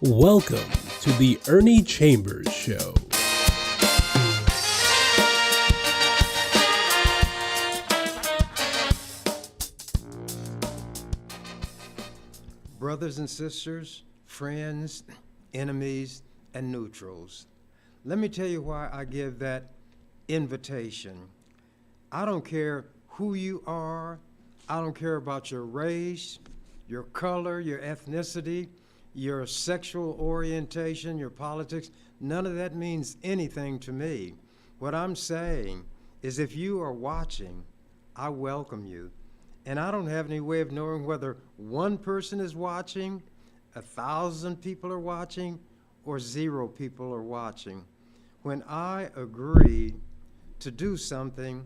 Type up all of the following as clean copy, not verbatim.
Welcome to the Ernie Chambers Show. Brothers and sisters, friends, enemies, and neutrals, let me tell you why I give that invitation. I don't care who you are. I don't care about your race, your color, your ethnicity, your sexual orientation, your politics. None of that means anything to me. What I'm saying is if you are watching, I welcome you. And I don't have any way of knowing whether one person is watching, 1,000 people are watching, or 0 people are watching. When I agree to do something,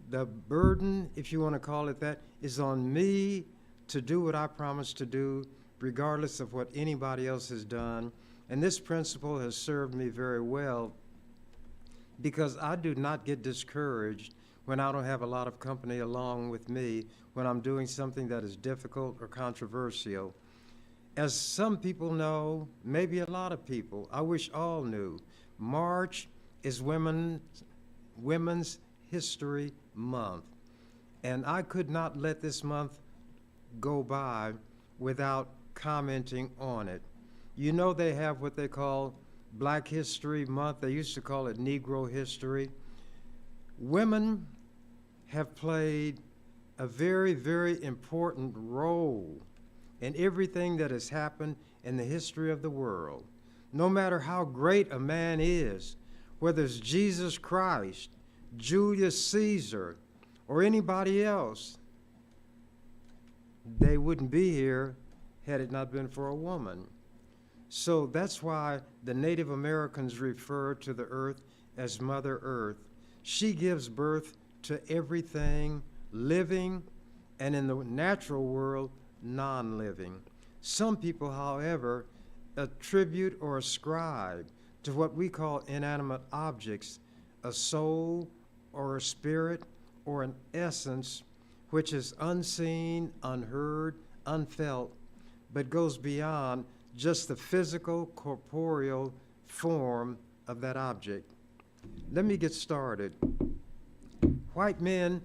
the burden, if you want to call it that, is on me to do what I promised to do, regardless of what anybody else has done. And this principle has served me very well because I do not get discouraged when I don't have a lot of company along with me when I'm doing something that is difficult or controversial. As some people know, maybe a lot of people, I wish all knew, March is Women's History Month. And I could not let this month go by without commenting on it. You know they have what they call Black History Month. They used to call it Negro History. Women have played a very, very important role in everything that has happened in the history of the world. No matter how great a man is, whether it's Jesus Christ, Julius Caesar, or anybody else, they wouldn't be here had it not been for a woman. So that's why the Native Americans refer to the earth as Mother Earth. She gives birth to everything living, and in the natural world, non-living. Some people, however, attribute or ascribe to what we call inanimate objects a soul or a spirit or an essence which is unseen, unheard, unfelt, but goes beyond just the physical, corporeal form of that object. Let me get started. White men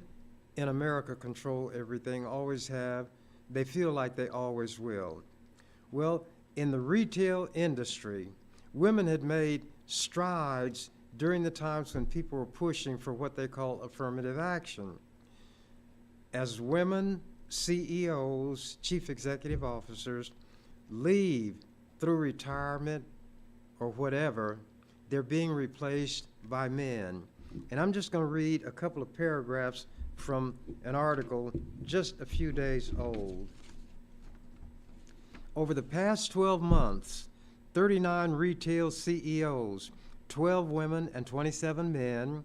in America control everything, always have. They feel like they always will. Well, in the retail industry, women had made strides during the times when people were pushing for what they call affirmative action. As women CEOs, chief executive officers, leave through retirement or whatever, they're being replaced by men. And I'm just going to read a couple of paragraphs from an article just a few days old. Over the past 12 months, 39 retail CEOs, 12 women and 27 men,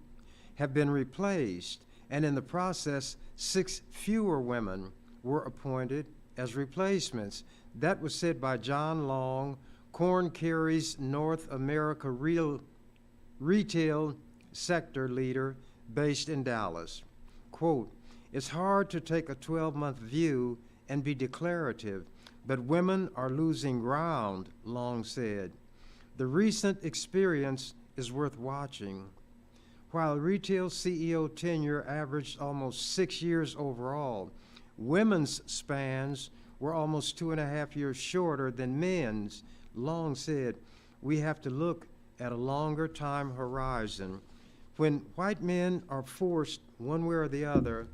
have been replaced, and in the process, 6 fewer women were appointed as replacements. That was said by John Long, Korn Kerry's North America retail sector leader based in Dallas. Quote, "It's hard to take a 12-month view and be declarative, but women are losing ground," Long said. "The recent experience is worth watching. While retail CEO tenure averaged almost 6 years overall, women's spans were almost 2.5 years shorter than men's." Long said, "We have to look at a longer time horizon. When white men are forced, one way or the other,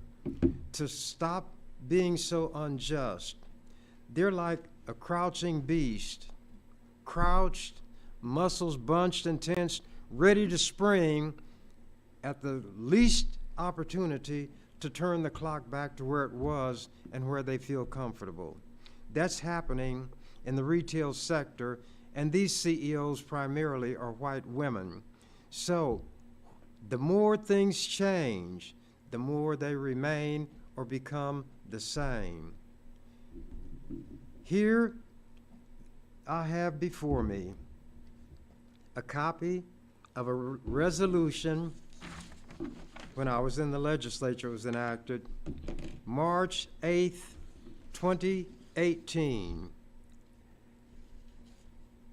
to stop being so unjust, they're like a crouching beast, crouched, muscles bunched and tensed, ready to spring at the least opportunity to turn the clock back to where it was and where they feel comfortable. That's happening in the retail sector, and these CEOs primarily are white women. So the more things change, the more they remain or become the same. Here I have before me a copy of a resolution when I was in the legislature. It was enacted March 8th, 2018.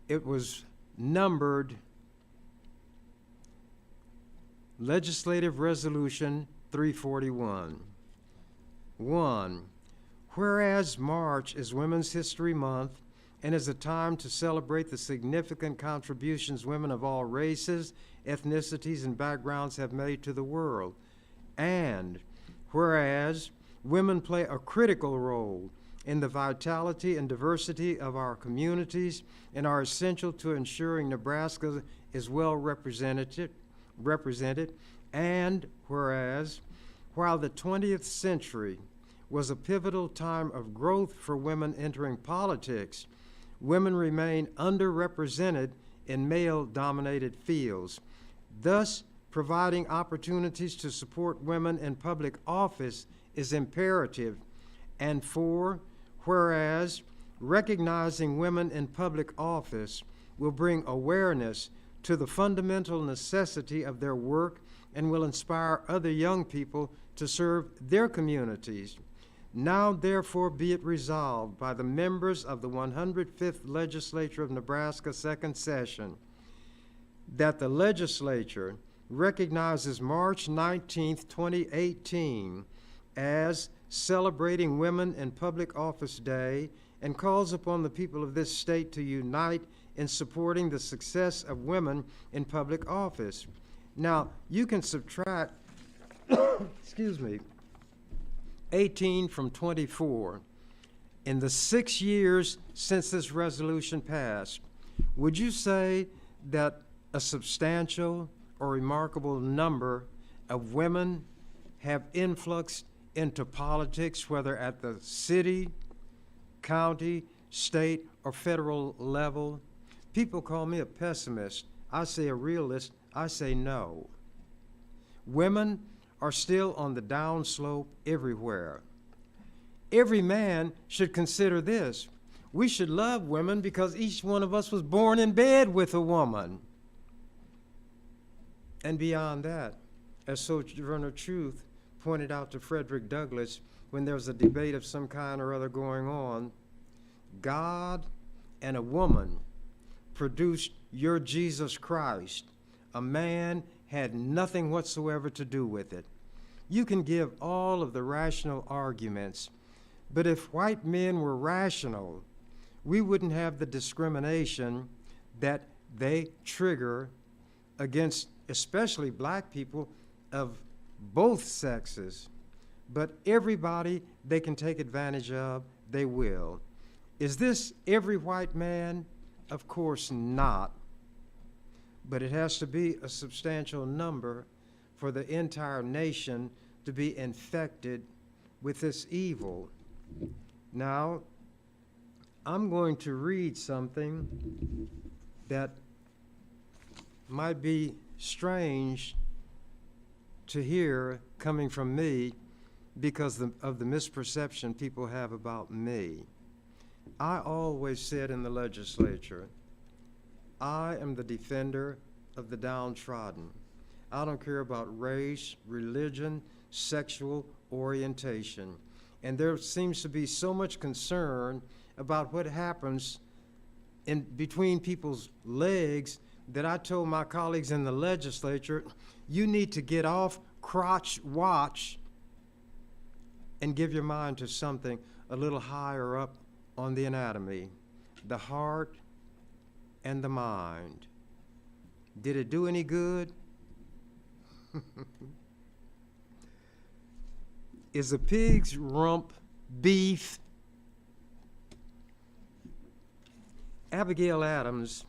it was numbered Legislative Resolution 341. 1. Whereas March is Women's History Month and is a time to celebrate the significant contributions women of all races, ethnicities, and backgrounds have made to the world. And whereas women play a critical role in the vitality and diversity of our communities and are essential to ensuring Nebraska is well represented, and whereas while the 20th century was a pivotal time of growth for women entering politics, women remain underrepresented in male-dominated fields, thus providing opportunities to support women in public office is imperative. And 4, whereas recognizing women in public office will bring awareness to the fundamental necessity of their work and will inspire other young people to serve their communities. Now therefore be it resolved by the members of the 105th Legislature of Nebraska Second Session that the legislature recognizes March 19, 2018 as Celebrating Women in Public Office Day and calls upon the people of this state to unite in supporting the success of women in public office. Now, you can subtract, 18 from 24. In the 6 years since this resolution passed, would you say that a substantial or remarkable number of women have influxed into politics, whether at the city, county, state, or federal level? People call me a pessimist. I say a realist. I say no. Women are still on the downslope everywhere. Every man should consider this. We should love women because each one of us was born in bed with a woman. And beyond that, as Sojourner Truth pointed out to Frederick Douglass when there was a debate of some kind or other going on, God and a woman produced your Jesus Christ. A man had nothing whatsoever to do with it. You can give all of the rational arguments, but if white men were rational, we wouldn't have the discrimination that they trigger against especially black people of both sexes. But everybody they can take advantage of, they will. Is this every white man? Of course not. But it has to be a substantial number for the entire nation to be infected with this evil. Now, I'm going to read something that might be strange to hear coming from me because of the misperception people have about me. I always said in the legislature, I am the defender of the downtrodden. I don't care about race, religion, sexual orientation. And there seems to be so much concern about what happens in between people's legs that I told my colleagues in the legislature, you need to get off crotch watch and give your mind to something a little higher up on the anatomy, the heart and the mind. Did it do any good? Is a pig's rump beef? Abigail Adams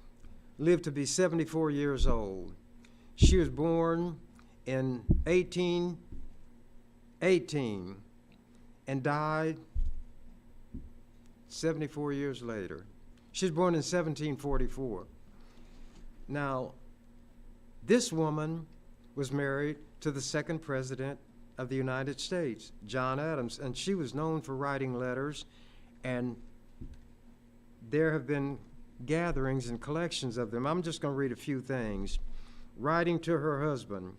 lived to be 74 years old. She was born in 1818 and died 74 years later. She was born in 1744. Now, this woman was married to the second president of the United States, John Adams, and she was known for writing letters, and there have been gatherings and collections of them. I'm just going to read a few things. Writing to her husband,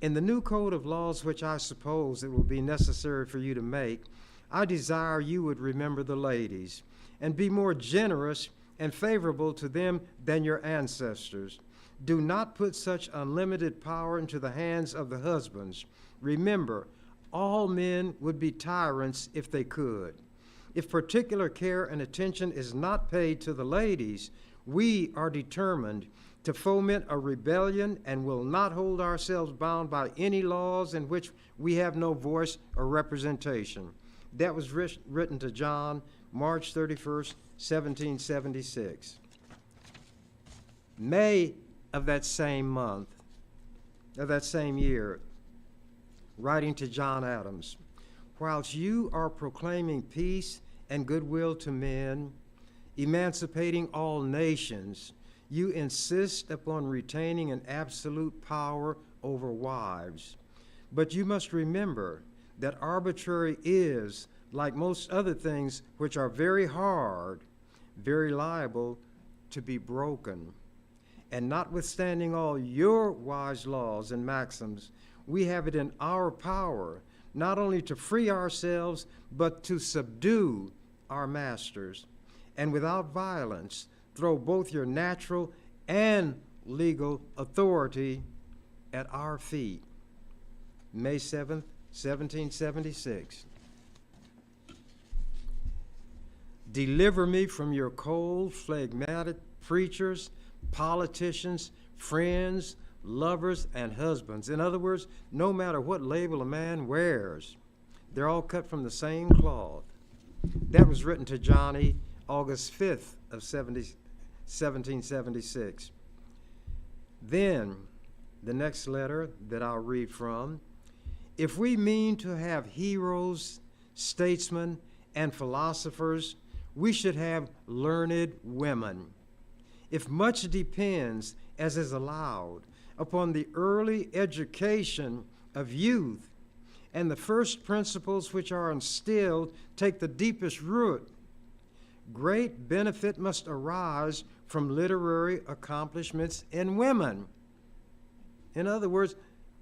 in the new code of laws which I suppose it will be necessary for you to make, I desire you would remember the ladies and be more generous and favorable to them than your ancestors. Do not put such unlimited power into the hands of the husbands. Remember, all men would be tyrants if they could. If particular care and attention is not paid to the ladies, we are determined to foment a rebellion and will not hold ourselves bound by any laws in which we have no voice or representation. That was written to John, March 31st, 1776. May of that same month, of that same year, writing to John Adams, whilst you are proclaiming peace and goodwill to men, emancipating all nations, you insist upon retaining an absolute power over wives. But you must remember that arbitrary is, like most other things which are very hard, very liable to be broken. And notwithstanding all your wise laws and maxims, we have it in our power not only to free ourselves, but to subdue our masters, and without violence throw both your natural and legal authority at our feet. May 7th, 1776. Deliver me from your cold, phlegmatic preachers, politicians, friends, lovers, and husbands. In other words, no matter what label a man wears, they're all cut from the same cloth. That was written to Johnny August 5th of 1776. Then, the next letter that I'll read from, if we mean to have heroes, statesmen, and philosophers, we should have learned women. If much depends, as is allowed, upon the early education of youth, and the first principles which are instilled take the deepest root, great benefit must arise from literary accomplishments in women. In other words,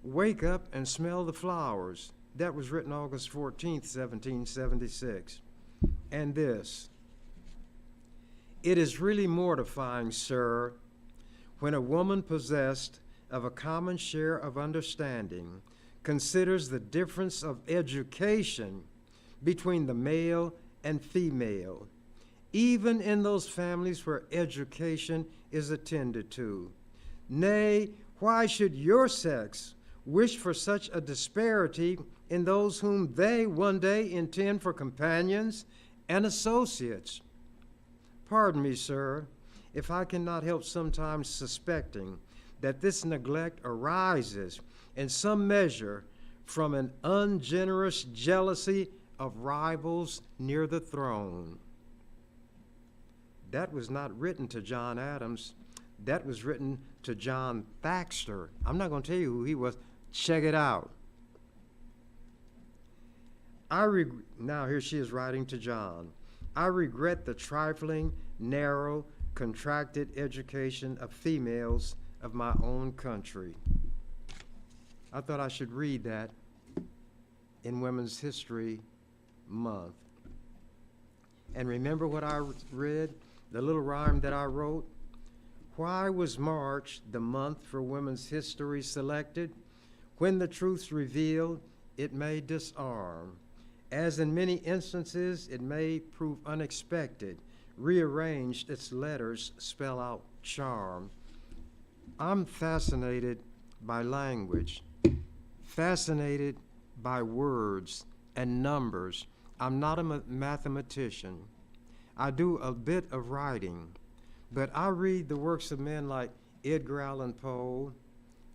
wake up and smell the flowers. That was written August 14th, 1776. And this, it is really mortifying, sir, when a woman possessed of a common share of understanding considers the difference of education between the male and female, even in those families where education is attended to. Nay, why should your sex wish for such a disparity in those whom they one day intend for companions and associates? Pardon me, sir, if I cannot help sometimes suspecting that this neglect arises in some measure from an ungenerous jealousy of rivals near the throne. That was not written to John Adams. That was written to John Thaxter. I'm not going to tell you who he was. Check it out. Now here she is writing to John. I regret the trifling, narrow, contracted education of females of my own country. I thought I should read that in Women's History Month. And remember what I read, the little rhyme that I wrote? Why was March the month for women's history selected? When the truth's revealed, it may disarm. As in many instances, it may prove unexpected. Rearranged, its letters spell out charm. I'm fascinated by language, fascinated by words and numbers. I'm not a mathematician. I do a bit of writing, but I read the works of men like Edgar Allan Poe,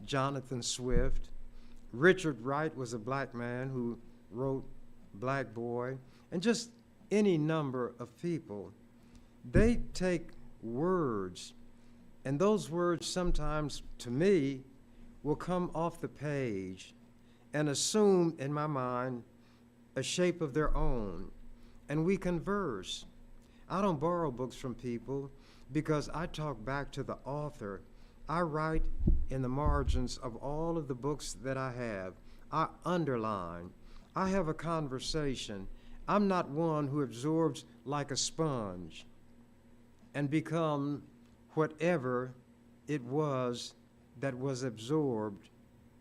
Jonathan Swift. Richard Wright was a black man who wrote Black Boy, and just any number of people. They take words, and those words sometimes, to me, will come off the page and assume, in my mind, a shape of their own, and we converse. I don't borrow books from people because I talk back to the author. I write in the margins of all of the books that I have. I underline. I have a conversation. I'm not one who absorbs like a sponge. and become whatever it was that was absorbed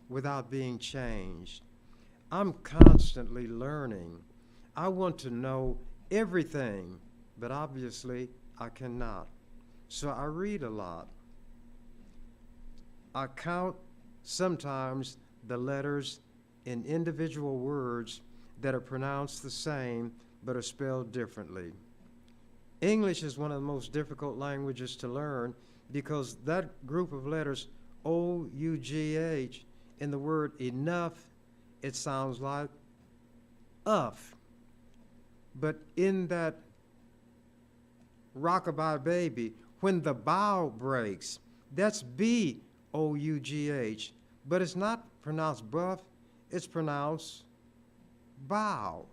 without being changed. I'm constantly learning. I want to know everything, but obviously I cannot. So I read a lot. I count sometimes the letters in individual words that are pronounced the same but are spelled differently. English is one of the most difficult languages to learn because that group of letters, O-U-G-H, in the word enough, it sounds like uff. But in that rockabye baby, when the bow breaks, that's B-O-U-G-H, but it's not pronounced buff, it's pronounced bow.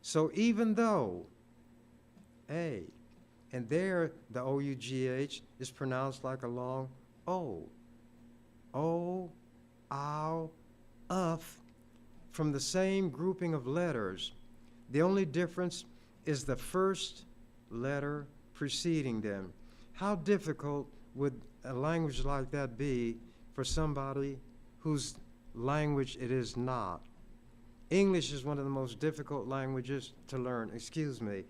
So even though A, and there the O-U-G-H is pronounced like a long O. O, ow, uff, from the same grouping of letters. The only difference is the first letter preceding them. How difficult would a language like that be for somebody whose language it is not? English is one of the most difficult languages to learn. Excuse me.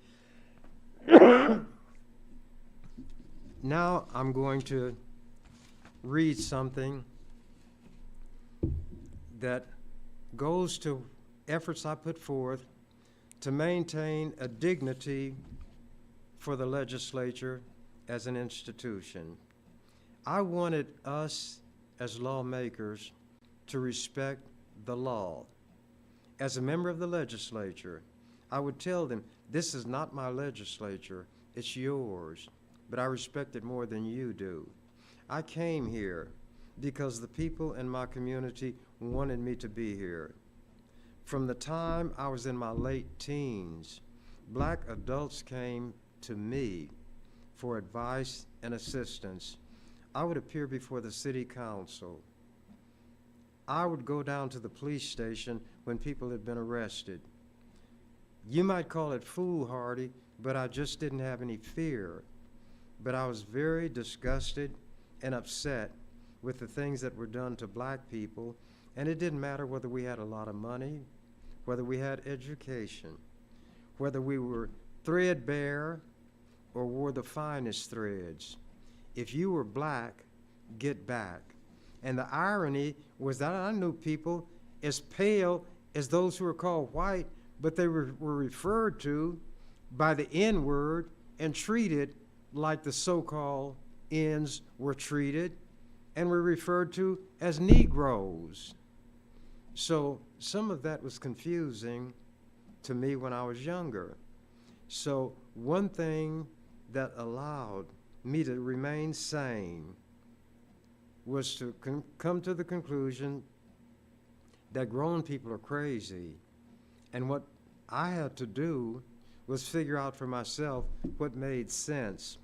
Now I'm going to read something that goes to efforts I put forth to maintain a dignity for the legislature as an institution. I wanted us as lawmakers to respect the law. As a member of the legislature, I would tell them, this is not my legislature, it's yours, but I respect it more than you do. I came here because the people in my community wanted me to be here. From the time I was in my late teens, black adults came to me for advice and assistance. I would appear before the city council. I would go down to the police station when people had been arrested. You might call it foolhardy, but I just didn't have any fear. But I was very disgusted and upset with the things that were done to black people, and it didn't matter whether we had a lot of money, whether we had education, whether we were threadbare or wore the finest threads. If you were black, get back. And the irony was that I knew people as pale as those who were called white, but they were referred to by the N-word and treated like the so-called N's were treated and were referred to as Negroes. So some of that was confusing to me when I was younger. So one thing that allowed me to remain sane was to come to the conclusion that grown people are crazy. And what I had to do was figure out for myself what made sense.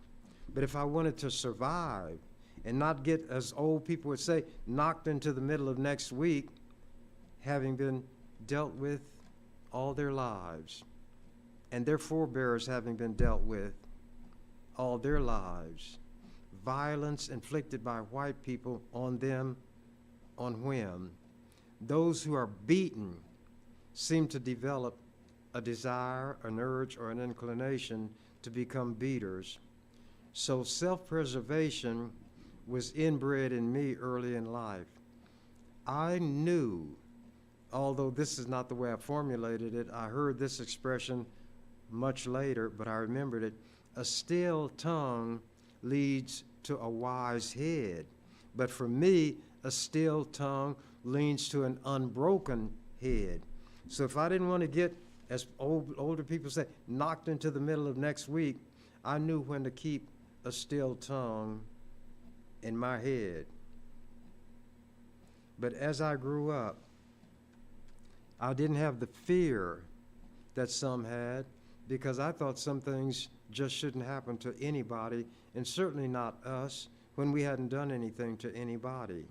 But if I wanted to survive and not get, as old people would say, knocked into the middle of next week, having been dealt with all their lives, and their forebears having been dealt with all their lives, violence inflicted by white people on them on whim. Those who are beaten seem to develop a desire, an urge, or an inclination to become beaters. So self-preservation was inbred in me early in life. I knew, although this is not the way I formulated it, I heard this expression much later, but I remembered it, a still tongue leads to a wise head. But for me, a still tongue leads to an unbroken head. So if I didn't want to get, as older people say, knocked into the middle of next week, I knew when to keep a still tongue in my head. But as I grew up, I didn't have the fear that some had, because I thought some things just shouldn't happen to anybody, and certainly not us, when we hadn't done anything to anybody.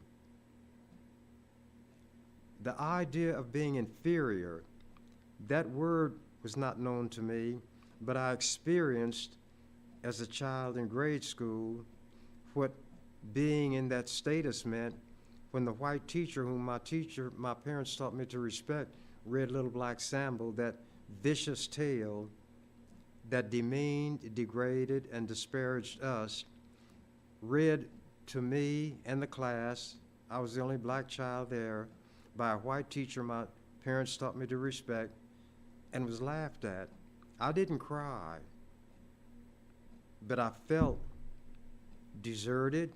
The idea of being inferior, that word was not known to me, but I experienced as a child in grade school what being in that status meant when the white teacher, whom my parents taught me to respect, read Little Black Sambo, that vicious tale that demeaned, degraded, and disparaged us, read to me and the class. I was the only black child there, by a white teacher my parents taught me to respect, and was laughed at. I didn't cry, but I felt deserted,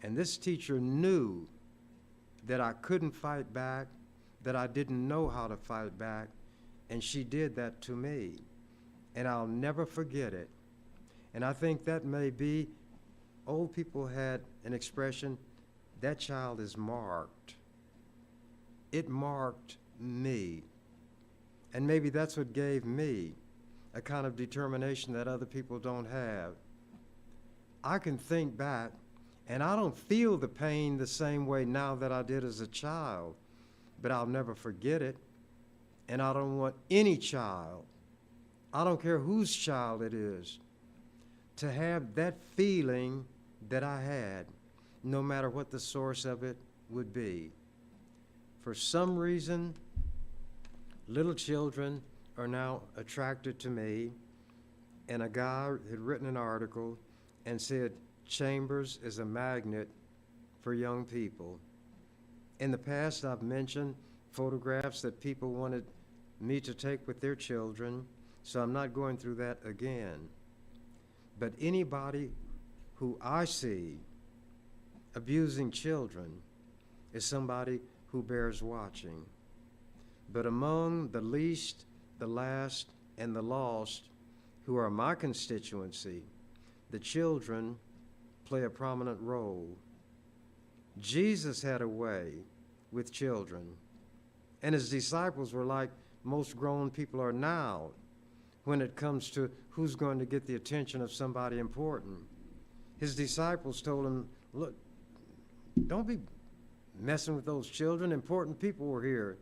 and this teacher knew that I couldn't fight back, that I didn't know how to fight back, and she did that to me, and I'll never forget it. And I think that may be, old people had an expression, that child is marked. It marked me. And maybe that's what gave me a kind of determination that other people don't have. I can think back, and I don't feel the pain the same way now that I did as a child, but I'll never forget it. And I don't want any child, I don't care whose child it is, to have that feeling that I had, no matter what the source of it would be. For some reason, little children are now attracted to me, and a guy had written an article and said, Chambers is a magnet for young people. In the past, I've mentioned photographs that people wanted me to take with their children, so I'm not going through that again. But anybody who I see abusing children is somebody who bears watching. But among the least, the last, and the lost, who are my constituency, the children play a prominent role. Jesus had a way with children, and his disciples were like most grown people are now when it comes to who's going to get the attention of somebody important. His disciples told him, look, don't be messing with those children. Important people were here.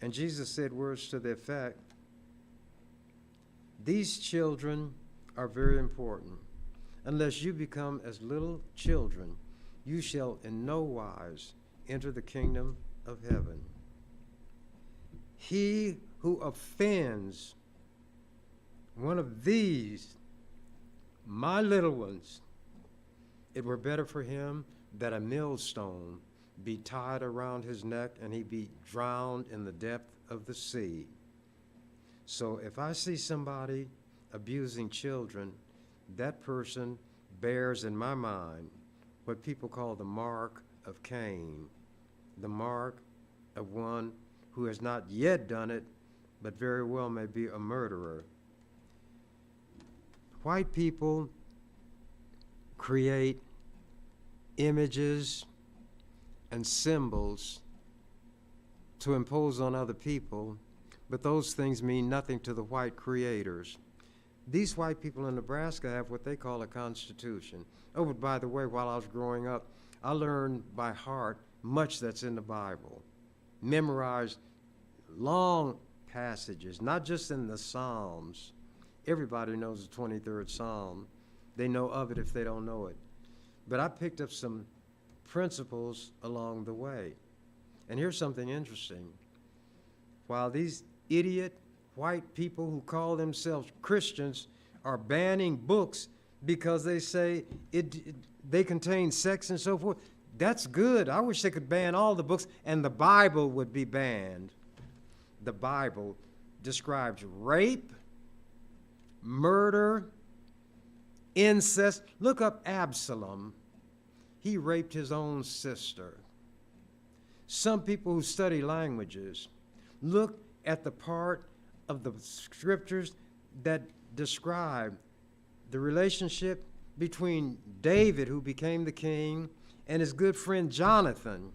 And Jesus said words to the effect, these children are very important. Unless you become as little children, you shall in no wise enter the kingdom of heaven. He who offends one of these, my little ones, it were better for him that a millstone be tied around his neck and he be drowned in the depth of the sea. So if I see somebody abusing children, that person bears in my mind what people call the mark of Cain, the mark of one who has not yet done it, but very well may be a murderer. White people create images and symbols to impose on other people, but those things mean nothing to the white creators. These white people in Nebraska have what they call a constitution. Oh, but by the way, while I was growing up, I learned by heart much that's in the Bible. Memorized long passages, not just in the Psalms. Everybody knows the 23rd Psalm. They know of it if they don't know it. But I picked up some principles along the way. And here's something interesting. While these idiot white people who call themselves Christians are banning books because they say they contain sex and so forth, that's good. I wish they could ban all the books and the Bible would be banned. The Bible describes rape, murder, incest. Look up Absalom. He raped his own sister. Some people who study languages look at the part of the scriptures that describe the relationship between David, who became the king, and his good friend Jonathan.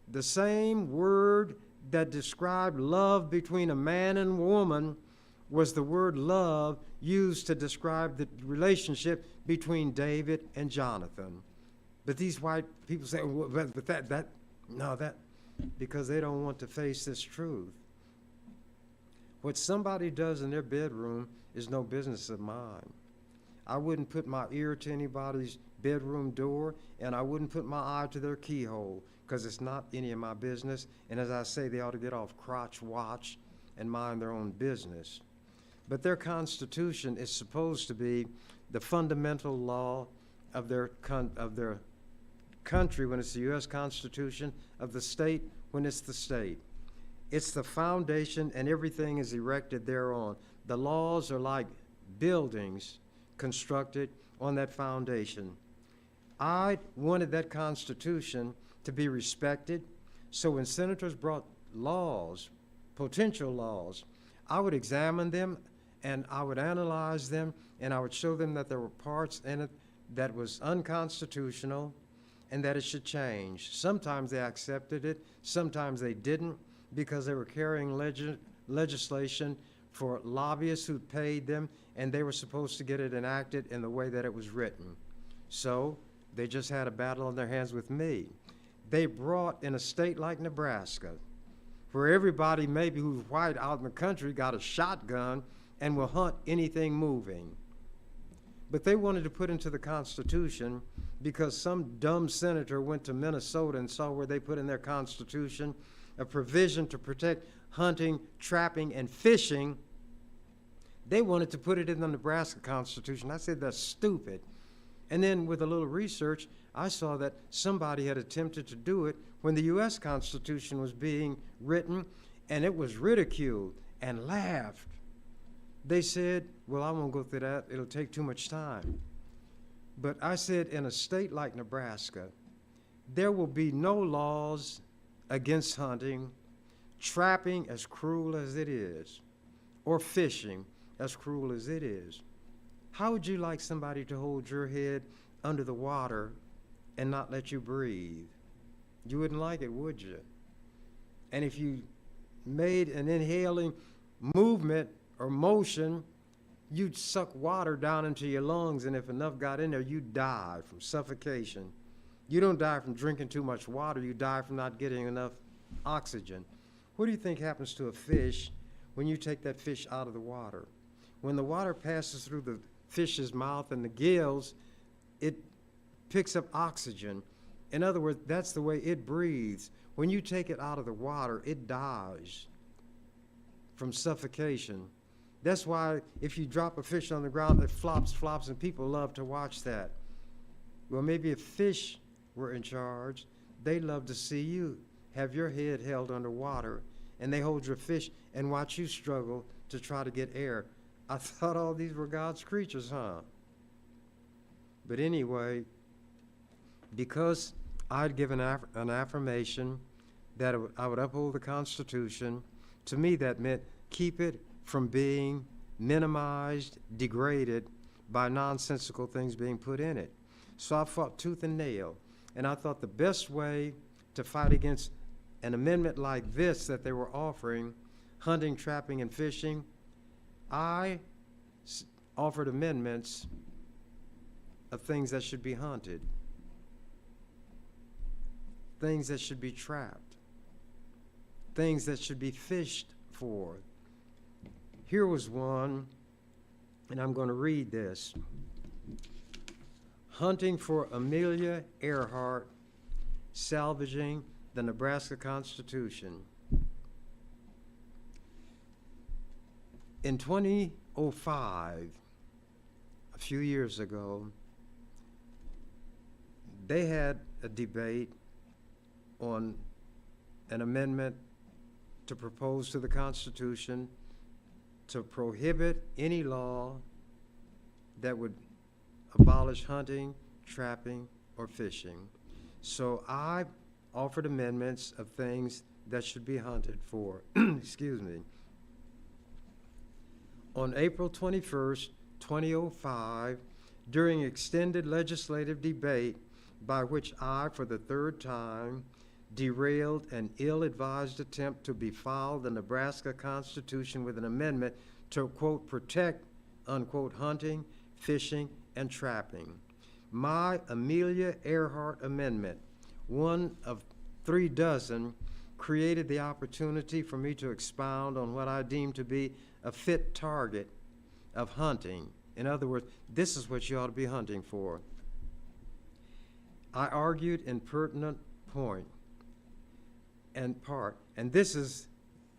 The same word that described love between a man and woman was the word love used to describe the relationship between David and Jonathan. But these white people say, well, but that, because they don't want to face this truth. What somebody does in their bedroom is no business of mine. I wouldn't put my ear to anybody's bedroom door, and I wouldn't put my eye to their keyhole, because it's not any of my business. And as I say, they ought to get off crotch watch and mind their own business. But their Constitution is supposed to be the fundamental law of their country when it's the U.S. Constitution, of the state when it's the state. It's the foundation, and everything is erected thereon. The laws are like buildings constructed on that foundation. I wanted that Constitution to be respected, so when senators brought laws, potential laws, I would examine them and I would analyze them, and I would show them that there were parts in it that was unconstitutional and that it should change. Sometimes they accepted it, sometimes they didn't, because they were carrying legislation for lobbyists who paid them, and they were supposed to get it enacted in the way that it was written. So they just had a battle on their hands with me. They brought, in a state like Nebraska, where everybody maybe who's white out in the country got a shotgun and will hunt anything moving. But they wanted to put into the Constitution, because some dumb senator went to Minnesota and saw where they put in their Constitution a provision to protect hunting, trapping, and fishing. They wanted to put it in the Nebraska Constitution. I said, that's stupid. And then with a little research, I saw that somebody had attempted to do it when the U.S. Constitution was being written, and it was ridiculed and laughed. They said, well, I won't go through that. It'll take too much time. But I said, in a state like Nebraska, there will be no laws against hunting, trapping, as cruel as it is, or fishing, as cruel as it is. How would you like somebody to hold your head under the water and not let you breathe? You wouldn't like it, would you? And if you made an inhaling movement or motion, you'd suck water down into your lungs, and if enough got in there, you'd die from suffocation. You don't die from drinking too much water, you die from not getting enough oxygen. What do you think happens to a fish when you take that fish out of the water? When the water passes through the fish's mouth and the gills, it picks up oxygen. In other words, that's the way it breathes. When you take it out of the water, it dies from suffocation. That's why if you drop a fish on the ground, it flops, and people love to watch that. Well, maybe if fish were in charge, they'd love to see you have your head held underwater, and they hold your fish and watch you struggle to try to get air. I thought all these were God's creatures, huh? But anyway, because I'd given an affirmation that I would uphold the Constitution, to me that meant keep it from being minimized, degraded by nonsensical things being put in it. So I fought tooth and nail, and I thought the best way to fight against an amendment like this that they were offering, hunting, trapping, and fishing, I offered amendments of things that should be hunted, things that should be trapped, things that should be fished for. Here was one, and I'm going to read this. Hunting for Amelia Earhart, salvaging the Nebraska Constitution. In 2005, a few years ago, they had a debate on an amendment to propose to the Constitution to prohibit any law that would abolish hunting, trapping, or fishing. So I offered amendments of things that should be hunted for. Excuse me. On April 21st, 2005, during extended legislative debate by which I, for the third time, derailed an ill-advised attempt to befoul the Nebraska Constitution with an amendment to, quote, protect, unquote, hunting, fishing, and trapping. My Amelia Earhart amendment, one of 3 dozen, created the opportunity for me to expound on what I deemed to be a fit target of hunting In other words, this is what you ought to be hunting for. I argued in pertinent point and part, and this is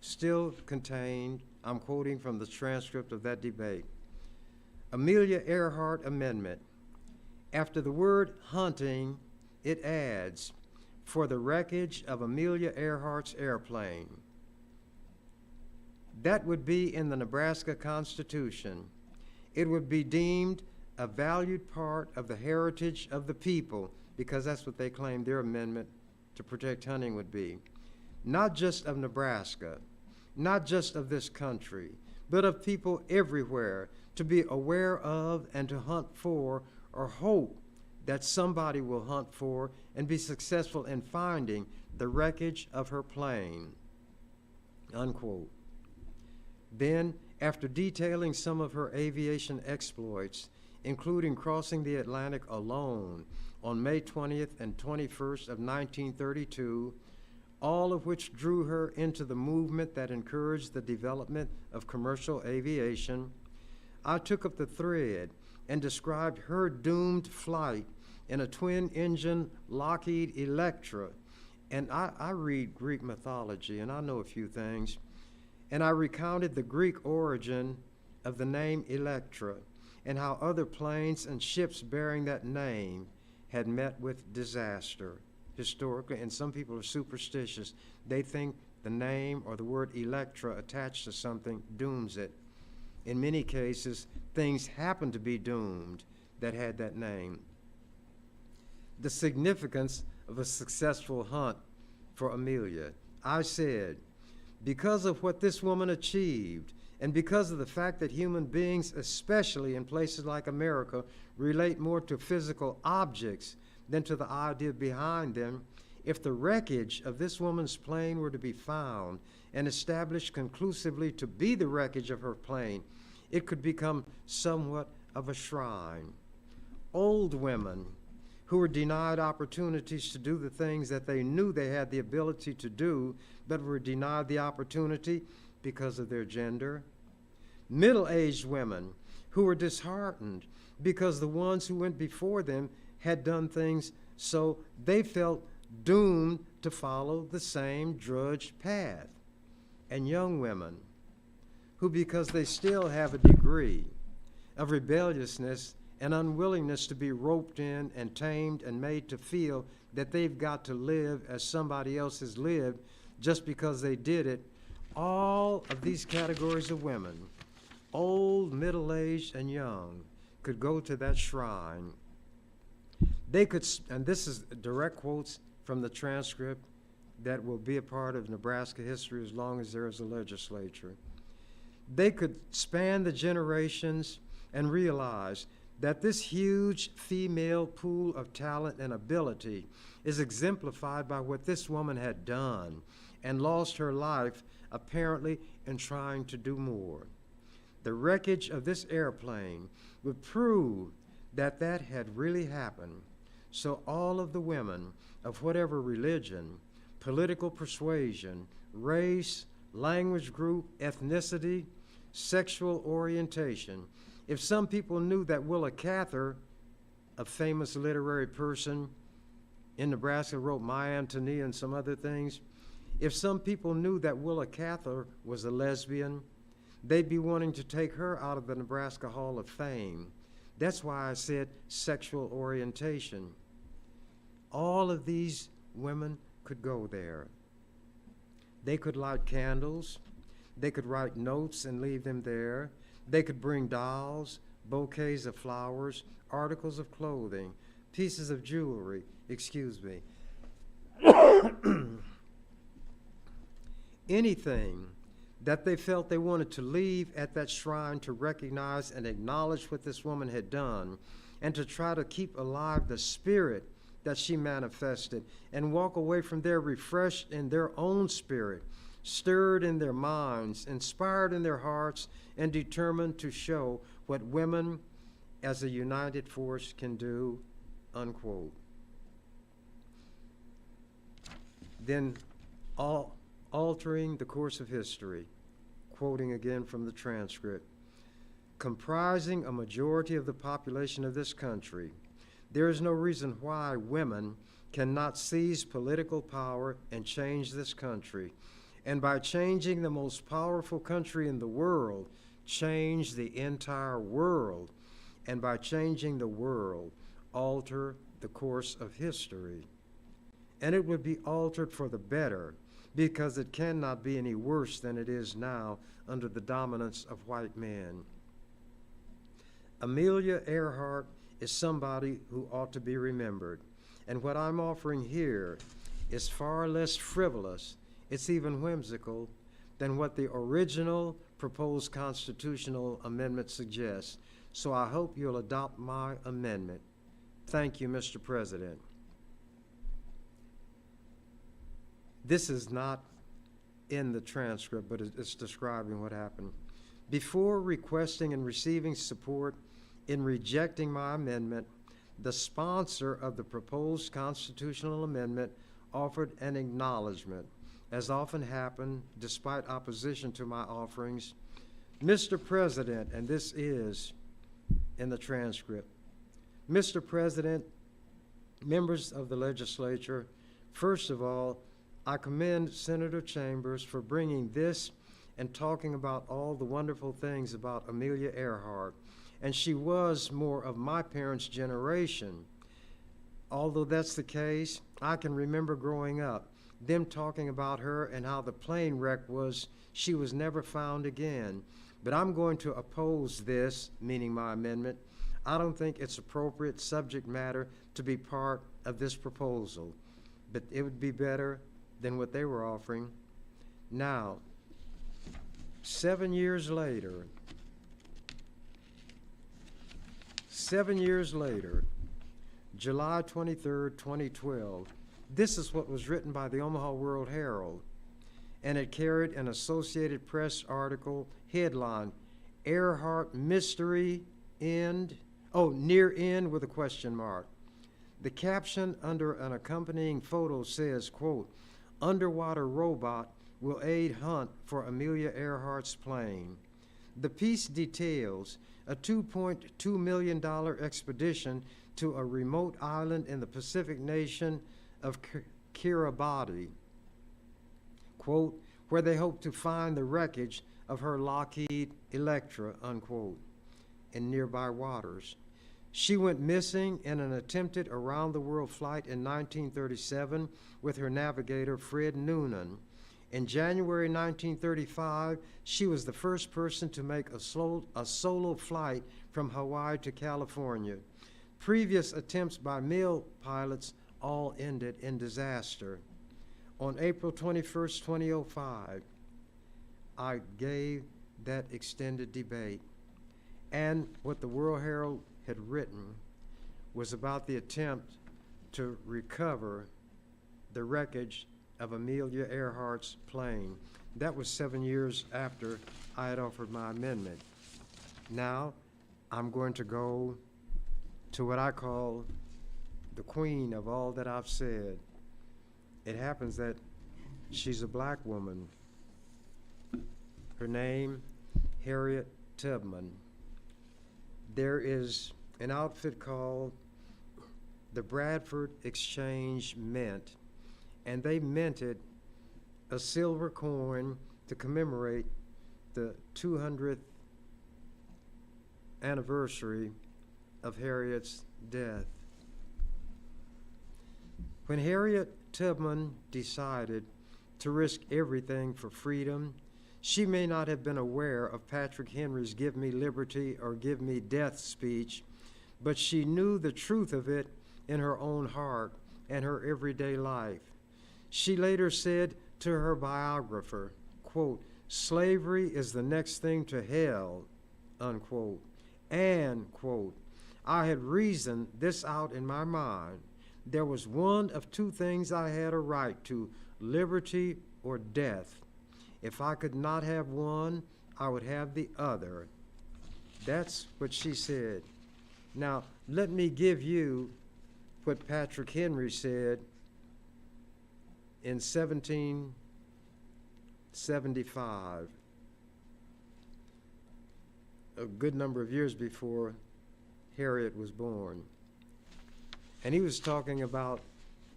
still contained, I'm quoting from the transcript of that debate. Amelia Earhart Amendment. After the word hunting, it adds, for the wreckage of Amelia Earhart's airplane. That would be in the Nebraska Constitution. It would be deemed a valued part of the heritage of the people, because that's what they claimed their amendment to protect hunting would be. Not just of Nebraska, not just of this country, but of people everywhere, to be aware of and to hunt for, or hope that somebody will hunt for and be successful in finding the wreckage of her plane, unquote. Then, after detailing some of her aviation exploits, including crossing the Atlantic alone on May 20th and 21st of 1932, all of which drew her into the movement that encouraged the development of commercial aviation, I took up the thread and described her doomed flight in a twin-engine Lockheed Electra. And I read Greek mythology, and I know a few things. And I recounted the Greek origin of the name Electra and how other planes and ships bearing that name had met with disaster historically, and some people are superstitious. They think the name or the word Electra attached to something dooms it. In many cases, things happen to be doomed that had that name. The significance of a successful hunt for Amelia. I said, because of what this woman achieved, and because of the fact that human beings, especially in places like America, relate more to physical objects than to the idea behind them, if the wreckage of this woman's plane were to be found and established conclusively to be the wreckage of her plane, it could become somewhat of a shrine. Old women who were denied opportunities to do the things that they knew they had the ability to do, but were denied the opportunity because of their gender. Middle-aged women who were disheartened because the ones who went before them had done things so they felt doomed to follow the same drudge path. And young women who, because they still have a degree of rebelliousness and unwillingness to be roped in and tamed and made to feel that they've got to live as somebody else has lived just because they did it, all of these categories of women, old, middle-aged, and young, could go to that shrine. They could, and this is direct quotes from the transcript that will be a part of Nebraska history as long as there is a legislature. They could span the generations and realize that this huge female pool of talent and ability is exemplified by what this woman had done and lost her life apparently in trying to do more. The wreckage of this airplane would prove that that had really happened. So all of the women of whatever religion, political persuasion, race, language group, ethnicity, sexual orientation, if some people knew that Willa Cather, a famous literary person in Nebraska, wrote My Antonia and some other things, if some people knew that Willa Cather was a lesbian, they'd be wanting to take her out of the Nebraska Hall of Fame. That's why I said sexual orientation. All of these women could go there. They could light candles. They could write notes and leave them there. They could bring dolls, bouquets of flowers, articles of clothing, pieces of jewelry, anything that they felt they wanted to leave at that shrine to recognize and acknowledge what this woman had done, and to try to keep alive the spirit that she manifested, and walk away from there refreshed in their own spirit, stirred in their minds, inspired in their hearts, and determined to show what women as a united force can do, unquote. Then altering the course of history, quoting again from the transcript, comprising a majority of the population of this country. There is no reason why women cannot seize political power and change this country. And by changing the most powerful country in the world, change the entire world. And by changing the world, alter the course of history. And it would be altered for the better, because it cannot be any worse than it is now under the dominance of white men. Amelia Earhart is somebody who ought to be remembered. And what I'm offering here is far less frivolous, it's even whimsical, than what the original proposed constitutional amendment suggests. So I hope you'll adopt my amendment. Thank you, Mr. President. This is not in the transcript, but it's describing what happened. Before requesting and receiving support in rejecting my amendment, the sponsor of the proposed constitutional amendment offered an acknowledgement, as often happened despite opposition to my offerings. Mr. President, and this is in the transcript, Mr. President, members of the legislature, first of all, I commend Senator Chambers for bringing this and talking about all the wonderful things about Amelia Earhart. And she was more of my parents' generation. Although that's the case, I can remember growing up, them talking about her and how the plane wreck was, she was never found again. But I'm going to oppose this, meaning my amendment. I don't think it's appropriate subject matter to be part of this proposal, but it would be better than what they were offering. Now, 7 years later, July 23rd, 2012, this is what was written by the Omaha World Herald, and it carried an Associated Press article headline, Earhart Mystery End, near end with a question mark. The caption under an accompanying photo says, quote, underwater robot will aid hunt for Amelia Earhart's plane. The piece details a $2.2 million expedition to a remote island in the Pacific nation of Kiribati, quote, where they hope to find the wreckage of her Lockheed Electra, unquote, in nearby waters. She went missing in an attempted around-the-world flight in 1937 with her navigator, Fred Noonan. In January 1935, she was the first person to make a solo flight from Hawaii to California. Previous attempts by male pilots all ended in disaster. On April 21st, 2005, I gave that extended debate. And what the World Herald had written was about the attempt to recover the wreckage of Amelia Earhart's plane. That was 7 years after I had offered my amendment. Now, I'm going to go to what I call the queen of all that I've said. It happens that she's a black woman. Her name, Harriet Tubman. There is an outfit called the Bradford Exchange Mint, and they minted a silver coin to commemorate the 200th anniversary of Harriet's death. When Harriet Tubman decided to risk everything for freedom, she may not have been aware of Patrick Henry's "Give me liberty or give me death" speech, but she knew the truth of it in her own heart and her everyday life. She later said to her biographer, quote, slavery is the next thing to hell, unquote, and, quote, I had reasoned this out in my mind. There was one of two things I had a right to, liberty or death. If I could not have one, I would have the other. That's what she said. Now, let me give you what Patrick Henry said in 1775. a good number of years before Harriet was born. And he was talking about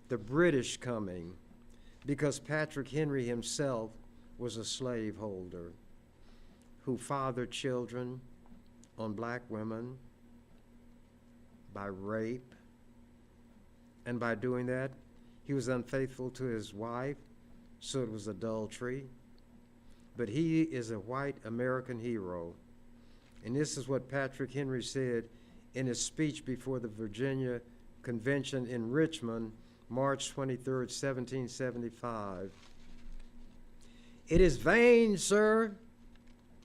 the British coming because Patrick Henry himself was a slaveholder who fathered children on black women by rape. And by doing that, he was unfaithful to his wife, so it was adultery. But he is a white American hero. And this is what Patrick Henry said in his speech before the Virginia Convention in Richmond, March 23, 1775. It is vain, sir,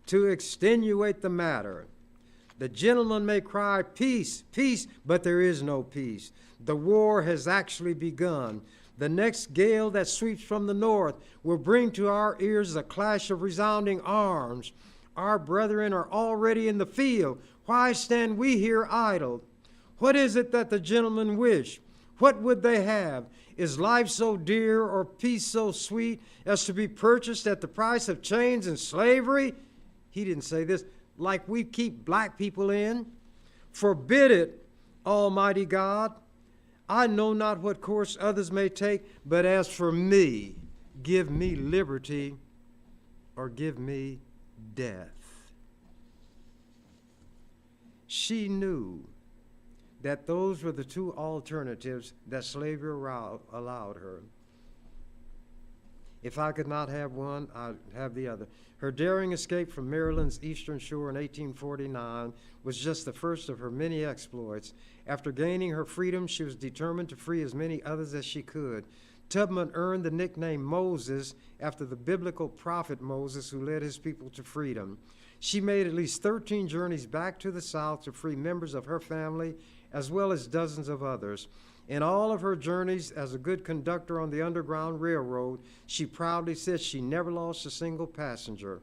to extenuate the matter. The gentleman may cry, peace, peace, but there is no peace. The war has actually begun. The next gale that sweeps from the north will bring to our ears a clash of resounding arms. Our brethren are already in the field. Why stand we here idle? What is it that the gentlemen wish? What would they have? Is life so dear or peace so sweet as to be purchased at the price of chains and slavery? He didn't say this. Like we keep black people in? Forbid it, Almighty God. I know not what course others may take, but as for me, give me liberty or give me death. She knew that those were the two alternatives that slavery allowed her. If I could not have one, I'd have the other. Her daring escape from Maryland's eastern shore in 1849 was just the first of her many exploits. After gaining her freedom, she was determined to free as many others as she could. Tubman earned the nickname Moses after the biblical prophet Moses, who led his people to freedom. She made at least 13 journeys back to the South to free members of her family, as well as dozens of others. In all of her journeys as a good conductor on the Underground Railroad, she proudly said she never lost a single passenger.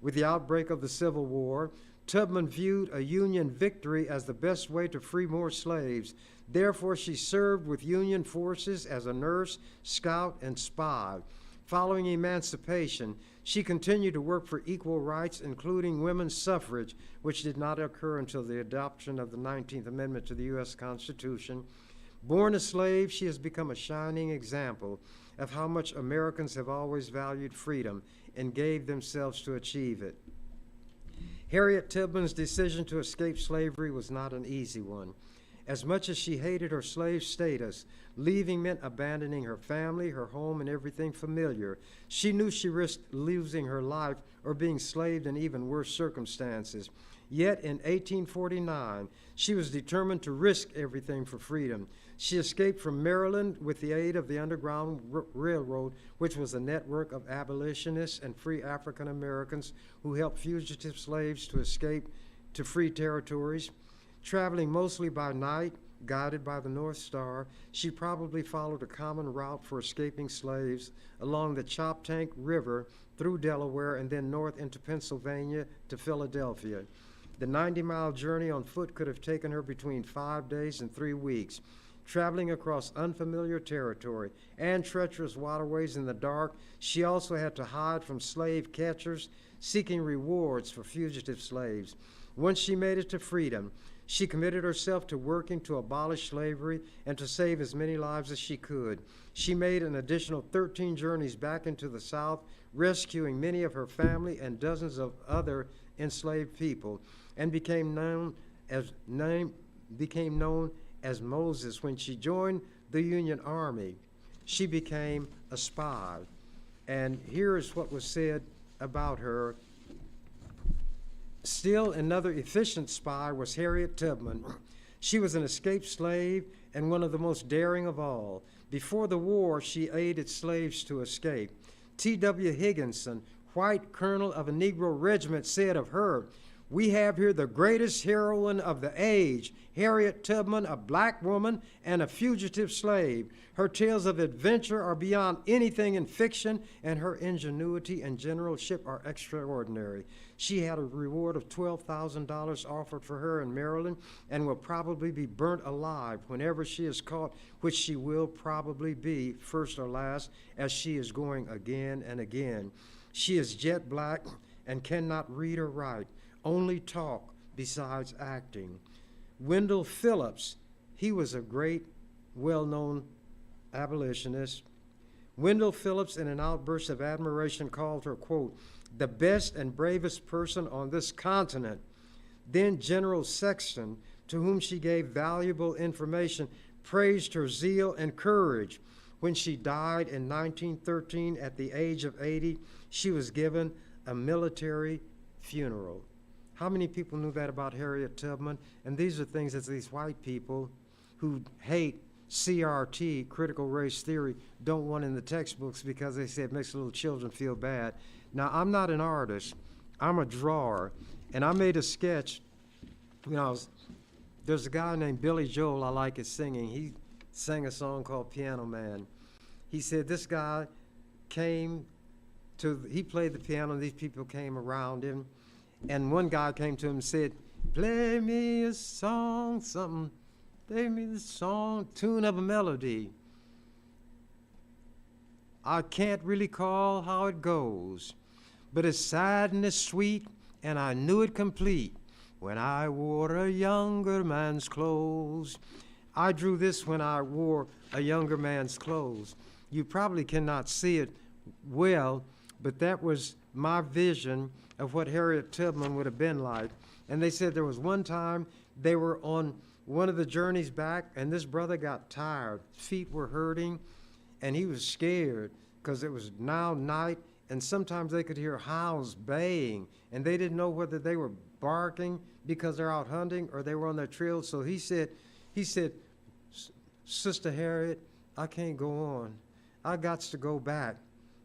With the outbreak of the Civil War, Tubman viewed a Union victory as the best way to free more slaves. Therefore, she served with Union forces as a nurse, scout, and spy. Following emancipation, she continued to work for equal rights, including women's suffrage, which did not occur until the adoption of the 19th Amendment to the U.S. Constitution. Born a slave, she has become a shining example of how much Americans have always valued freedom and gave themselves to achieve it. Harriet Tubman's decision to escape slavery was not an easy one. As much as she hated her slave status, leaving meant abandoning her family, her home, and everything familiar. She knew she risked losing her life or being enslaved in even worse circumstances. Yet in 1849, she was determined to risk everything for freedom. She escaped from Maryland with the aid of the Underground Railroad, which was a network of abolitionists and free African Americans who helped fugitive slaves to escape to free territories. Traveling mostly by night, guided by the North Star, she probably followed a common route for escaping slaves along the Choptank River through Delaware and then north into Pennsylvania to Philadelphia. The 90-mile journey on foot could have taken her between 5 days and 3 weeks. Traveling across unfamiliar territory and treacherous waterways in the dark, she also had to hide from slave catchers seeking rewards for fugitive slaves. Once she made it to freedom, she committed herself to working to abolish slavery and to save as many lives as she could. She made an additional 13 journeys back into the South, rescuing many of her family and dozens of other enslaved people, and became known as Moses. When she joined the Union Army, she became a spy. And here is what was said about her. Still another efficient spy was Harriet Tubman. She was an escaped slave and one of the most daring of all. Before the war, she aided slaves to escape. T.W. Higginson, white colonel of a Negro regiment, said of her, "We have here the greatest heroine of the age, Harriet Tubman, a black woman and a fugitive slave. Her tales of adventure are beyond anything in fiction, and her ingenuity and generalship are extraordinary. She had a reward of $12,000 offered for her in Maryland and will probably be burnt alive whenever she is caught, which she will probably be, first or last, as she is going again and again. She is jet black and cannot read or write. only talk besides acting. Wendell Phillips, he was a great, well-known abolitionist. Wendell Phillips, in an outburst of admiration, called her, quote, the best and bravest person on this continent. Then General Sexton, to whom she gave valuable information, praised her zeal and courage. When she died in 1913 at the age of 80, she was given a military funeral. How many people knew that about Harriet Tubman? And these are things that these white people who hate CRT, critical race theory, don't want in the textbooks because they say it makes little children feel bad. Now, I'm not an artist. I'm a drawer. And I made a sketch. There's a guy named Billy Joel I like his singing. He sang a song called Piano Man. He said this guy he played the piano and these people came around him. And one guy came to him and said, play me a song, something. Play me the song, tune of a melody. I can't really call how it goes, but it's sad and it's sweet, and I knew it complete when I wore a younger man's clothes. I drew this when I wore a younger man's clothes. You probably cannot see it well, but that was my vision of what Harriet Tubman would have been like. And they said there was one time they were on one of the journeys back, and this brother got tired. Feet were hurting, and he was scared because it was now night, and sometimes they could hear hounds baying, and they didn't know whether they were barking because they're out hunting or they were on their trail. So he said, Sister Harriet, I can't go on. I got to go back.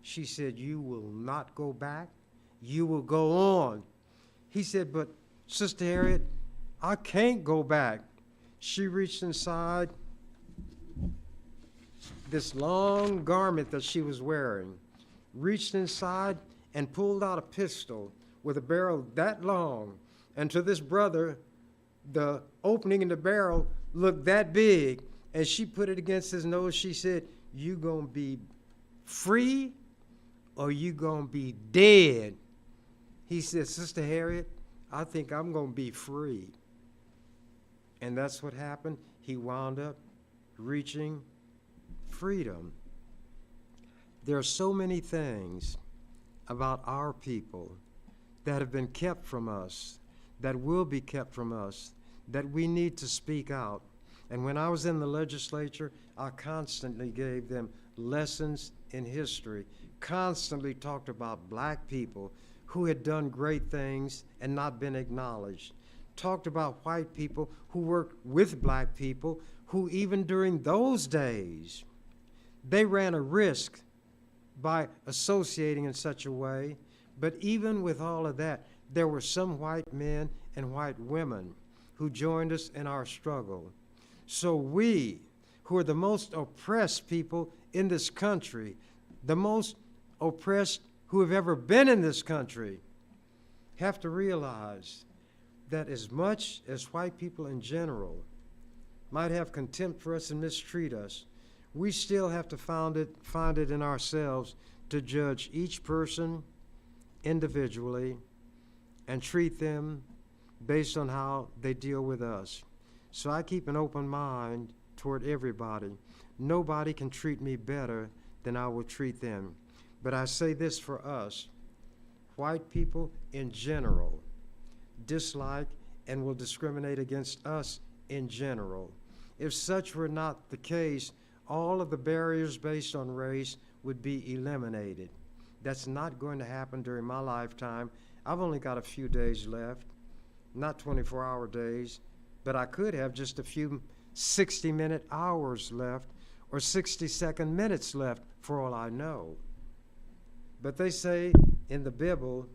She said, you will not go back. You will go on. He said, but Sister Harriet, I can't go back. She reached inside this long garment that she was wearing, reached inside and pulled out a pistol with a barrel that long. And to this brother, the opening in the barrel looked that big. As she put it against his nose, she said, you gonna be free or you gonna be dead? He said, Sister Harriet, I think I'm gonna be free. And that's what happened. He wound up reaching freedom. There are so many things about our people that have been kept from us, that will be kept from us, that we need to speak out. And when I was in the legislature, I constantly gave them lessons in history, constantly talked about black people who had done great things and not been acknowledged, talked about white people who worked with black people who even during those days, they ran a risk by associating in such a way. But even with all of that, there were some white men and white women who joined us in our struggle. So we, who are the most oppressed people in this country, the most oppressed who have ever been in this country, have to realize that as much as white people in general might have contempt for us and mistreat us, we still have to find it in ourselves to judge each person individually and treat them based on how they deal with us. So I keep an open mind toward everybody. Nobody can treat me better than I will treat them. But I say this for us, white people in general dislike and will discriminate against us in general. If such were not the case, all of the barriers based on race would be eliminated. That's not going to happen during my lifetime. I've only got a few days left, not 24-hour days, but I could have just a few 60-minute hours left or 60-second minutes left for all I know. But they say in the Bible,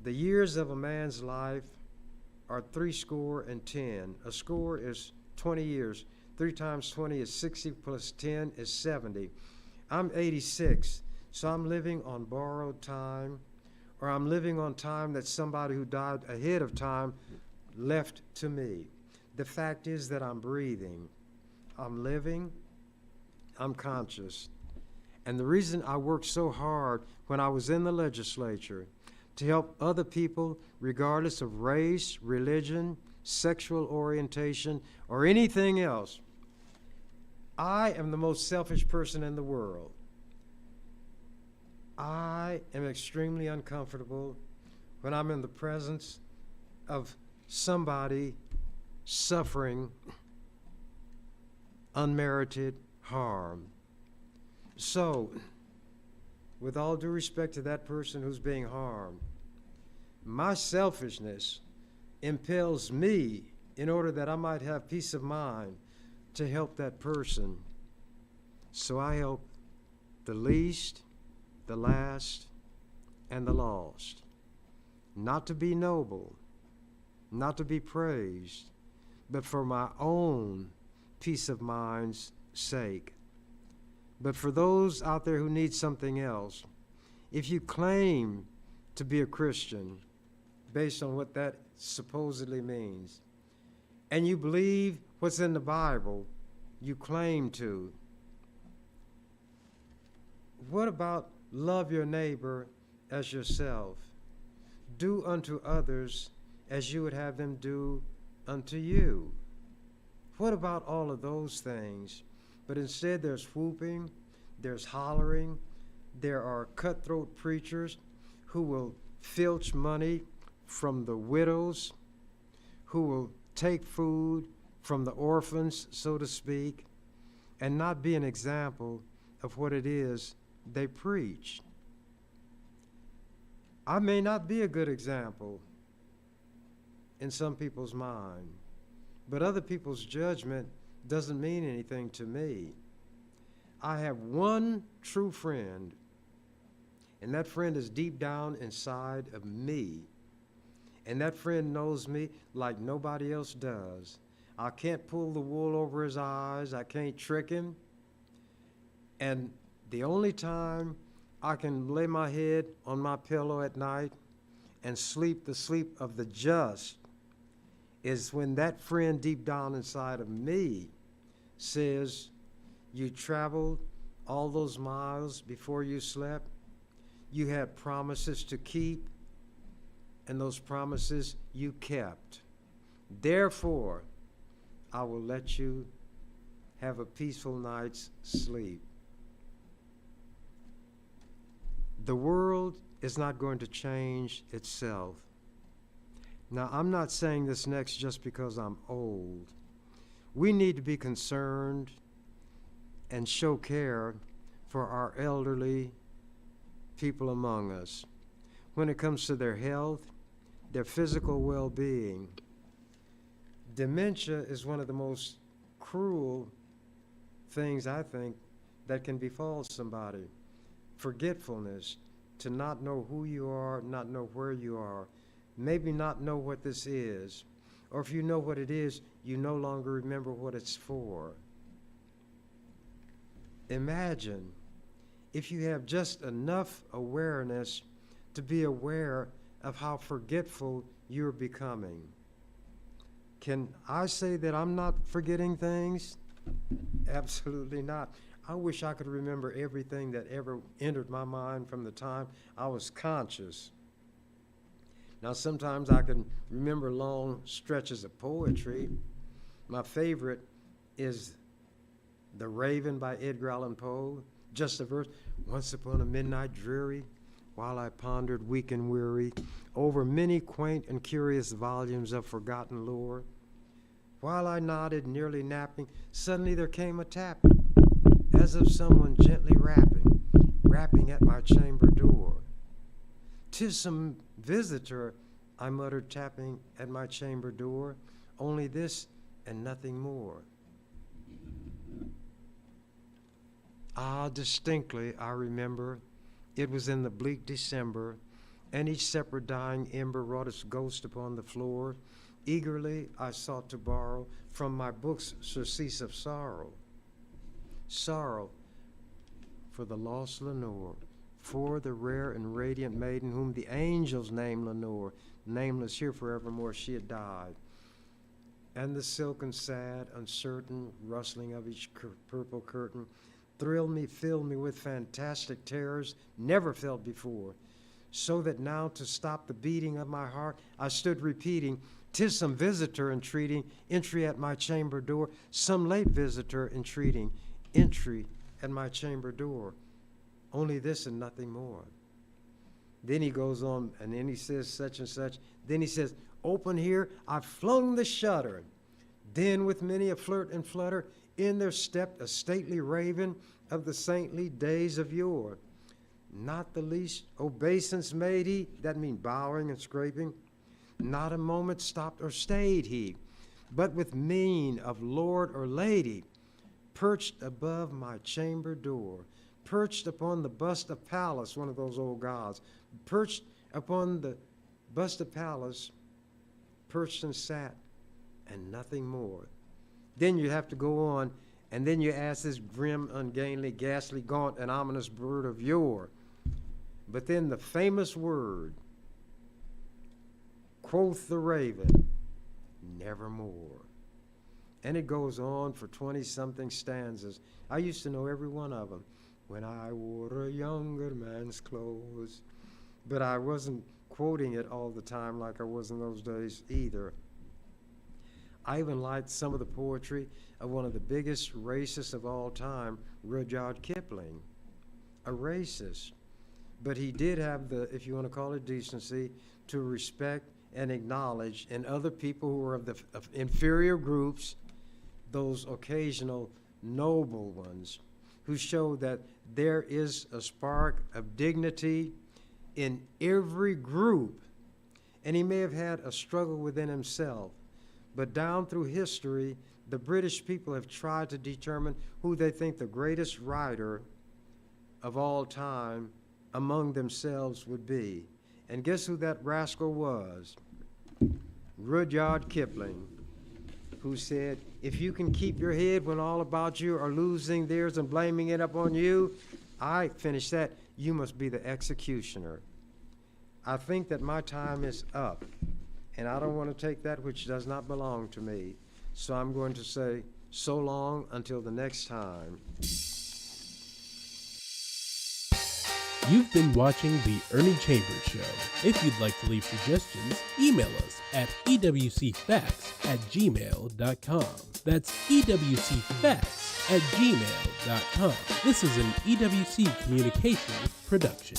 the years of a man's life are 70. A score is 20 years. 3 times 20 is 60 plus 10 is 70. I'm 86, so I'm living on borrowed time, or I'm living on time that somebody who died ahead of time left to me. The fact is that I'm breathing, I'm living, I'm conscious. And the reason I worked so hard when I was in the legislature to help other people regardless of race, religion, sexual orientation, or anything else. I am the most selfish person in the world. I am extremely uncomfortable when I'm in the presence of somebody suffering unmerited harm. So, with all due respect to that person who's being harmed, my selfishness impels me, in order that I might have peace of mind, to help that person. So I help the least, the last, and the lost. Not to be noble, not to be praised, but for my own peace of mind's sake. But for those out there who need something else, if you claim to be a Christian based on what that supposedly means, and you believe what's in the Bible, you claim to, what about love your neighbor as yourself? Do unto others as you would have them do unto you. What about all of those things? But instead there's whooping, there's hollering, there are cutthroat preachers who will filch money from the widows, who will take food from the orphans, so to speak, and not be an example of what it is they preach. I may not be a good example in some people's mind, but other people's judgment doesn't mean anything to me. I have one true friend, and that friend is deep down inside of me. And that friend knows me like nobody else does. I can't pull the wool over his eyes. I can't trick him. And the only time I can lay my head on my pillow at night and sleep the sleep of the just is when that friend deep down inside of me says, you traveled all those miles before you slept. You had promises to keep, and those promises you kept. Therefore, I will let you have a peaceful night's sleep. The world is not going to change itself. Now, I'm not saying this next just because I'm old. We need to be concerned and show care for our elderly people among us when it comes to their health, their physical well-being. Dementia is one of the most cruel things, I think, that can befall somebody. Forgetfulness, to not know who you are, not know where you are, maybe not know what this is, or if you know what it is, you no longer remember what it's for. Imagine if you have just enough awareness to be aware of how forgetful you're becoming. Can I say that I'm not forgetting things? Absolutely not. I wish I could remember everything that ever entered my mind from the time I was conscious. Now, sometimes I can remember long stretches of poetry. My favorite is The Raven by Edgar Allan Poe. Just a verse. Once upon a midnight dreary, while I pondered weak and weary over many quaint and curious volumes of forgotten lore, while I nodded, nearly napping, suddenly there came a tapping, as of someone gently rapping at my chamber door. 'Tis some visitor, I muttered, tapping at my chamber door, only this and nothing more. Ah, distinctly I remember, it was in the bleak December, and each separate dying ember wrought its ghost upon the floor. Eagerly I sought to borrow from my book's surcease of sorrow. Sorrow for the lost Lenore, for the rare and radiant maiden whom the angels named Lenore, nameless here forevermore she had died. And the silken, sad, uncertain rustling of each purple curtain thrilled me, filled me with fantastic terrors never felt before. so that now to stop the beating of my heart, I stood repeating, 'tis some visitor entreating entry at my chamber door, some late visitor entreating entry at my chamber door. Only this and nothing more. Then he goes on, and then he says such and such. Then he says, open here, I flung the shutter. Then with many a flirt and flutter, in there stepped a stately raven of the saintly days of yore. Not the least obeisance made he, that mean bowing and scraping. Not a moment stopped or stayed he, but with mien of lord or lady, perched above my chamber door, perched upon the bust of Pallas, one of those old gods, perched upon the bust of Pallas, perched and sat, and nothing more. Then you have to go on, and then you ask this grim, ungainly, ghastly, gaunt, and ominous bird of yore. But then the famous word, quoth the raven, nevermore. And it goes on for 20-something stanzas. I used to know every one of them. When I wore a younger man's clothes. But I wasn't quoting it all the time like I was in those days either. I even liked some of the poetry of one of the biggest racists of all time, Rudyard Kipling. A racist. But he did have the, if you want to call it decency, to respect and acknowledge in other people who were of inferior groups, those occasional noble ones, who show that there is a spark of dignity in every group. And he may have had a struggle within himself, but down through history, the British people have tried to determine who they think the greatest writer of all time among themselves would be. And guess who that rascal was? Rudyard Kipling, who said, if you can keep your head when all about you are losing theirs and blaming it up on you, I finish that, you must be the executioner. I think that my time is up, and I don't want to take that which does not belong to me. So I'm going to say so long until the next time. You've been watching The Ernie Chambers Show. If you'd like to leave suggestions, email us at ewcfacts@gmail.com. That's ewcfacts@gmail.com. This is an EWC Communications production.